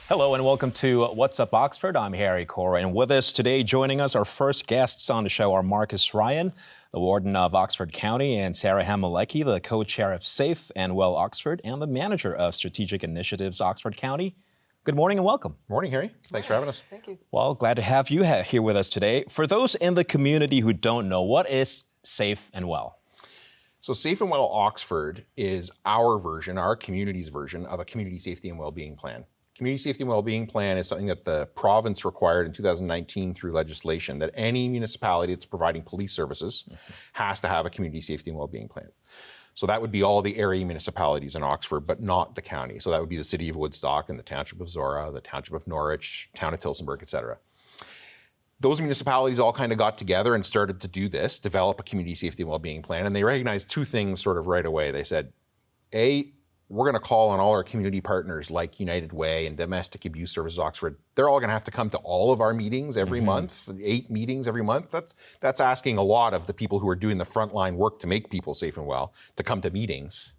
Hello and welcome to What's Up Oxford. I'm Harry Cora, and with us today, joining us, our first guests on the show are Marcus Ryan, the Warden of Oxford County, and Sarah Hamalecki, the co-chair of Safe and Well Oxford and the manager of Strategic Initiatives Oxford County. Good morning and welcome. Morning, Harry. Thanks for having us. Thank you. Well, glad to have you here with us today. For those in the community who don't know, what is Safe and Well? So Safe and Well Oxford is our version, our community's version of a community safety and well-being plan. Community safety and well-being plan is something that the province required in 2019 through legislation that any municipality that's providing police services has to have a community safety and well-being plan. So that would be all the area municipalities in Oxford, but not the county. So that would be the city of Woodstock and the township of Zora, the township of Norwich, town of Tillsonburg, et cetera. Those municipalities all kind of got together and started to do this, develop a community safety and well-being plan. And they recognized two things sort of right away. They said, A, we're going to call on all our community partners like United Way and Domestic Abuse Services Oxford. They're all going to have to come to all of our meetings every month, 8 meetings every month. That's asking a lot of the people who are doing the frontline work to make people safe and well to come to meetings.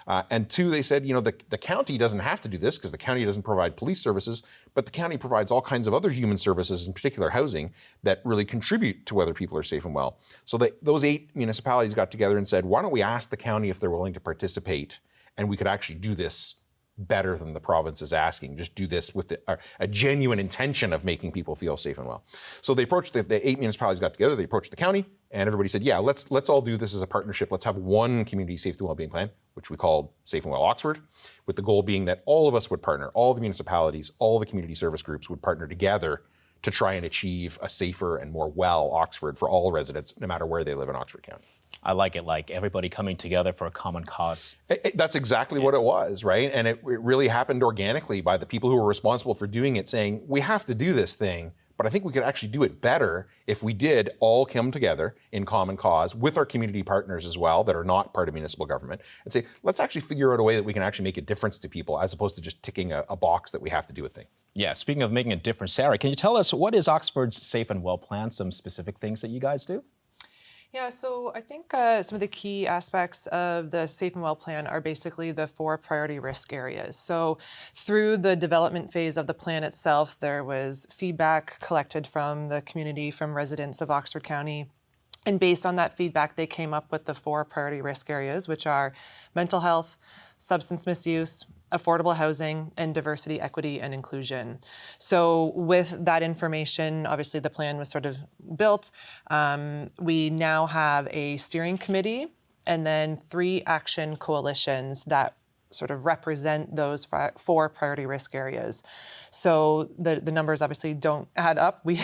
And two, they said, the county doesn't have to do this because the county doesn't provide police services, but the county provides all kinds of other human services, in particular housing, that really contribute to whether people are safe and well. So those 8 municipalities got together and said, why don't we ask the county if they're willing to participate, and we could actually do this better than the province is asking, just do this with a genuine intention of making people feel safe and well. So they approached, the 8 municipalities got together, they approached the county, and everybody said, yeah, let's all do this as a partnership. Let's have one community safety and wellbeing plan, which we called Safe and Well Oxford, with the goal being that all of us would partner, all the municipalities, all the community service groups would partner together to try and achieve a safer and more well Oxford for all residents, no matter where they live in Oxford County. I like it, like everybody coming together for a common cause. That's exactly what it was, right? And it really happened organically by the people who were responsible for doing it saying, we have to do this thing, but I think we could actually do it better if we did all come together in common cause with our community partners as well that are not part of municipal government and say, let's actually figure out a way that we can actually make a difference to people as opposed to just ticking a box that we have to do a thing. Yeah, speaking of making a difference, Sarah, can you tell us what is Oxford's Safe and Well plan, some specific things that you guys do? Yeah, so I think some of the key aspects of the Safe and Well plan are basically the 4 priority risk areas. So through the development phase of the plan itself, there was feedback collected from the community, from residents of Oxford County. And based on that feedback, they came up with the 4 priority risk areas, which are mental health, substance misuse, affordable housing, and diversity, equity, and inclusion. So with that information, obviously the plan was sort of built. We now have a steering committee and then 3 action coalitions that sort of represent those 4 priority risk areas. So the numbers obviously don't add up. We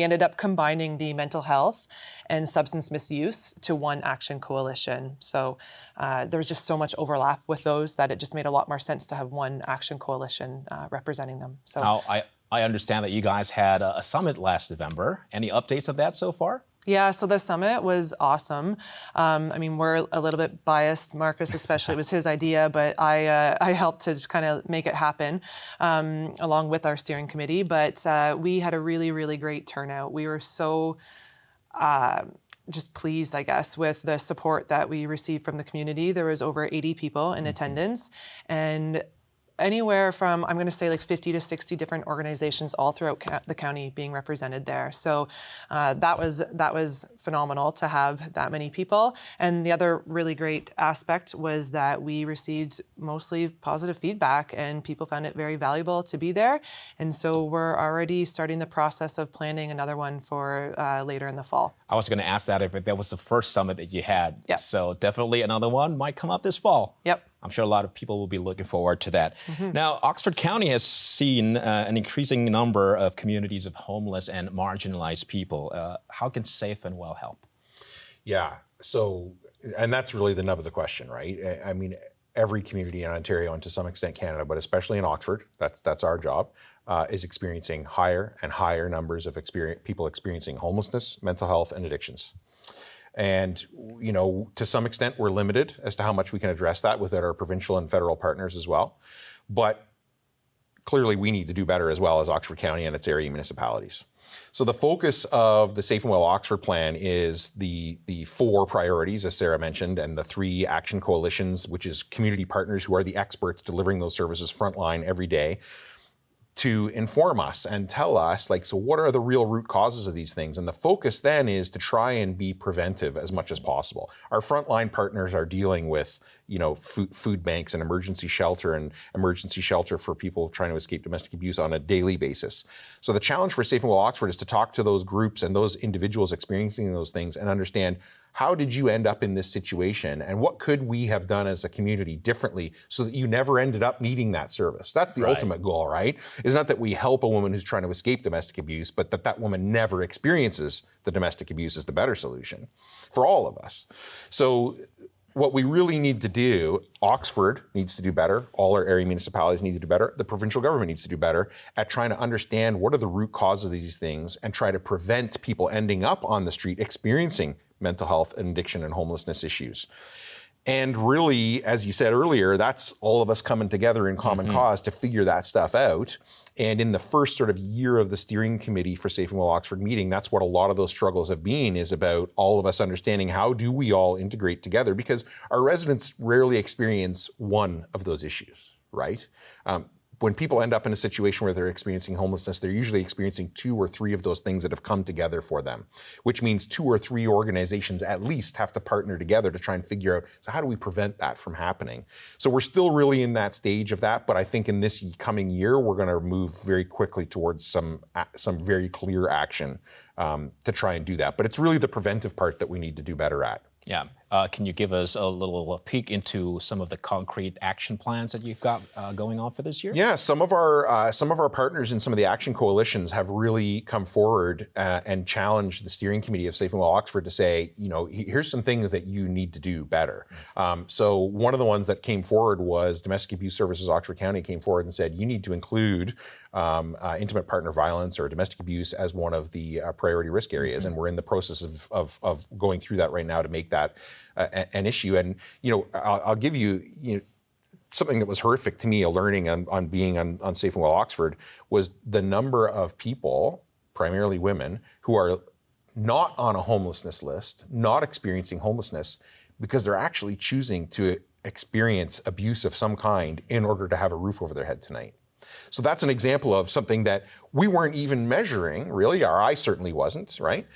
ended up combining the mental health and substance misuse to 1 action coalition. So there was just so much overlap with those that it just made a lot more sense to have 1 action coalition representing them. So now, I understand that you guys had a summit last November. Any updates of that so far? Yeah, so the summit was awesome. I mean, we're a little bit biased, Marcus especially, it was his idea, but I helped to just kind of make it happen along with our steering committee. But we had a really, really great turnout. We were so just pleased, I guess, with the support that we received from the community. There was over 80 people in attendance, and anywhere from, I'm going to say, like 50 to 60 different organizations all throughout the county being represented there. So that was phenomenal to have that many people. And the other really great aspect was that we received mostly positive feedback and people found it very valuable to be there. And so we're already starting the process of planning another one for later in the fall. I was going to ask that if that was the first summit that you had. Yep. So definitely another one might come up this fall. Yep. I'm sure a lot of people will be looking forward to that. Now, Oxford County has seen an increasing number of communities of homeless and marginalized people. How can Safe and Well help? Yeah, so, and that's really the nub of the question, right? I mean, every community in Ontario and to some extent Canada, but especially in Oxford, that's our job, is experiencing higher and higher numbers of people experiencing homelessness, mental health, and addictions. And, to some extent, we're limited as to how much we can address that within our provincial and federal partners as well. But clearly, we need to do better as well as Oxford County and its area municipalities. So the focus of the Safe and Well Oxford plan is the 4 priorities, as Sarah mentioned, and the 3 action coalitions, which is community partners who are the experts delivering those services frontline every day. to inform us and tell us, like, so what are the real root causes of these things? And the focus then is to try and be preventive as much as possible. Our frontline partners are dealing with, food banks and emergency shelter for people trying to escape domestic abuse on a daily basis. So the challenge for Safe and Well Oxford is to talk to those groups and those individuals experiencing those things and understand, how did you end up in this situation, and what could we have done as a community differently so that you never ended up needing that service? That's the ultimate goal, right? It's not that we help a woman who's trying to escape domestic abuse, but that woman never experiences the domestic abuse is the better solution for all of us. So what we really need to do, Oxford needs to do better, all our area municipalities need to do better, the provincial government needs to do better at trying to understand what are the root causes of these things and try to prevent people ending up on the street experiencing mental health and addiction and homelessness issues. And really, as you said earlier, that's all of us coming together in common cause to figure that stuff out. And in the first sort of year of the steering committee for Safe and Well Oxford meeting, that's what a lot of those struggles have been, is about all of us understanding how do we all integrate together, because our residents rarely experience one of those issues, right? When people end up in a situation where they're experiencing homelessness, they're usually experiencing 2 or 3 of those things that have come together for them, which means 2 or 3 organizations at least have to partner together to try and figure out, so how do we prevent that from happening? So we're still really in that stage of that, but I think in this coming year, we're going to move very quickly towards some very clear action to try and do that. But it's really the preventive part that we need to do better at. Yeah. Can you give us a little peek into some of the concrete action plans that you've got going on for this year? Yeah, some of our partners in some of the action coalitions have really come forward and challenged the steering committee of Safe and Well Oxford to say, here's some things that you need to do better. So one of the ones that came forward was Domestic Abuse Services Oxford County came forward and said, you need to include intimate partner violence or domestic abuse as one of the priority risk areas. And we're in the process of going through that right now to make that an issue. And, I'll give you, something that was horrific to me, a learning on being on Safe and Well Oxford, was the number of people, primarily women, who are not on a homelessness list, not experiencing homelessness, because they're actually choosing to experience abuse of some kind in order to have a roof over their head tonight. So that's an example of something that we weren't even measuring, really, or I certainly wasn't, right?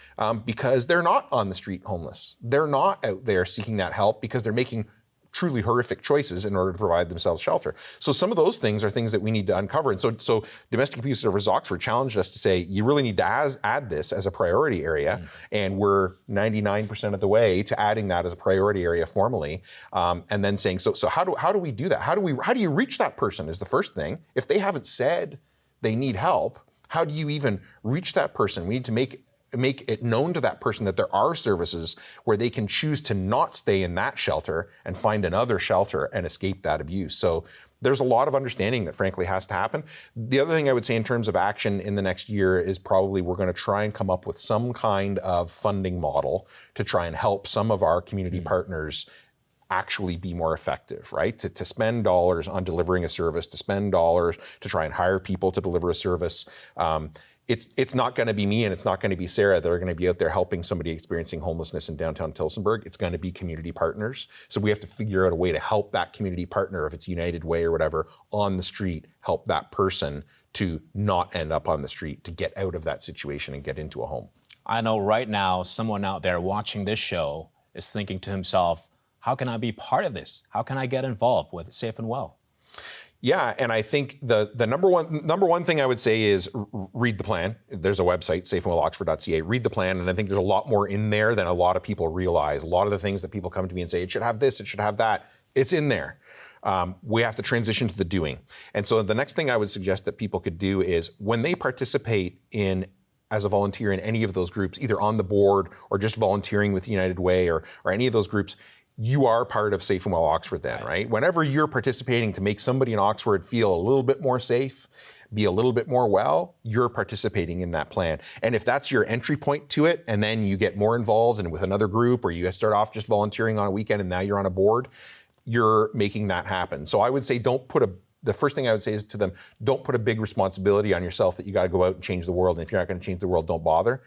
Because they're not on the street homeless. They're not out there seeking that help because they're making truly horrific choices in order to provide themselves shelter. So some of those things are things that we need to uncover. And so Domestic Abuse Services Oxford challenged us to say, you really need to add this as a priority area. And we're 99% of the way to adding that as a priority area formally. And then saying, so how do we do that? How do you reach that person is the first thing. If they haven't said they need help, how do you even reach that person? We need to make it known to that person that there are services where they can choose to not stay in that shelter and find another shelter and escape that abuse. So there's a lot of understanding that frankly has to happen. The other thing I would say in terms of action in the next year is probably we're going to try and come up with some kind of funding model to try and help some of our community partners actually be more effective, right? To spend dollars on delivering a service, to spend dollars to try and hire people to deliver a service. It's not going to be me and it's not going to be Sarah that are going to be out there helping somebody experiencing homelessness in downtown Tillsonburg. It's going to be community partners. So we have to figure out a way to help that community partner, if it's United Way or whatever, on the street, help that person to not end up on the street, to get out of that situation and get into a home. I know right now someone out there watching this show is thinking to himself, how can I be part of this? How can I get involved with Safe and Well? Yeah, and I think the number one thing I would say is read the plan. There's a website, safeandwelloxford.ca. Read the plan, and I think there's a lot more in there than a lot of people realize. A lot of the things that people come to me and say, it should have this, it should have that, it's in there. We have to transition to the doing. And so the next thing I would suggest that people could do is when they participate as a volunteer in any of those groups, either on the board or just volunteering with United Way or any of those groups, you are part of Safe and Well Oxford then, right? Whenever you're participating to make somebody in Oxford feel a little bit more safe, be a little bit more well, you're participating in that plan. And if that's your entry point to it, and then you get more involved and with another group, or you start off just volunteering on a weekend and now you're on a board, you're making that happen. So I would say the first thing I would say is to them, don't put a big responsibility on yourself that you got to go out and change the world. And if you're not going to change the world, don't bother.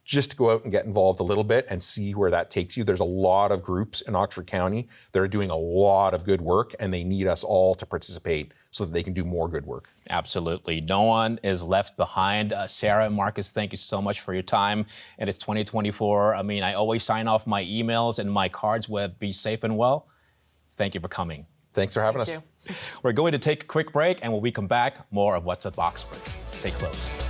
just to go out and get involved a little bit and see where that takes you. There's a lot of groups in Oxford County that are doing a lot of good work, and they need us all to participate so that they can do more good work. Absolutely. No one is left behind. Sarah and Marcus, thank you so much for your time. And it's 2024. I mean, I always sign off my emails and my cards with "Be safe and well." Thank you for coming. Thanks for having us. Thank you. We're going to take a quick break, and when we come back, more of What's Up Oxford. Stay close.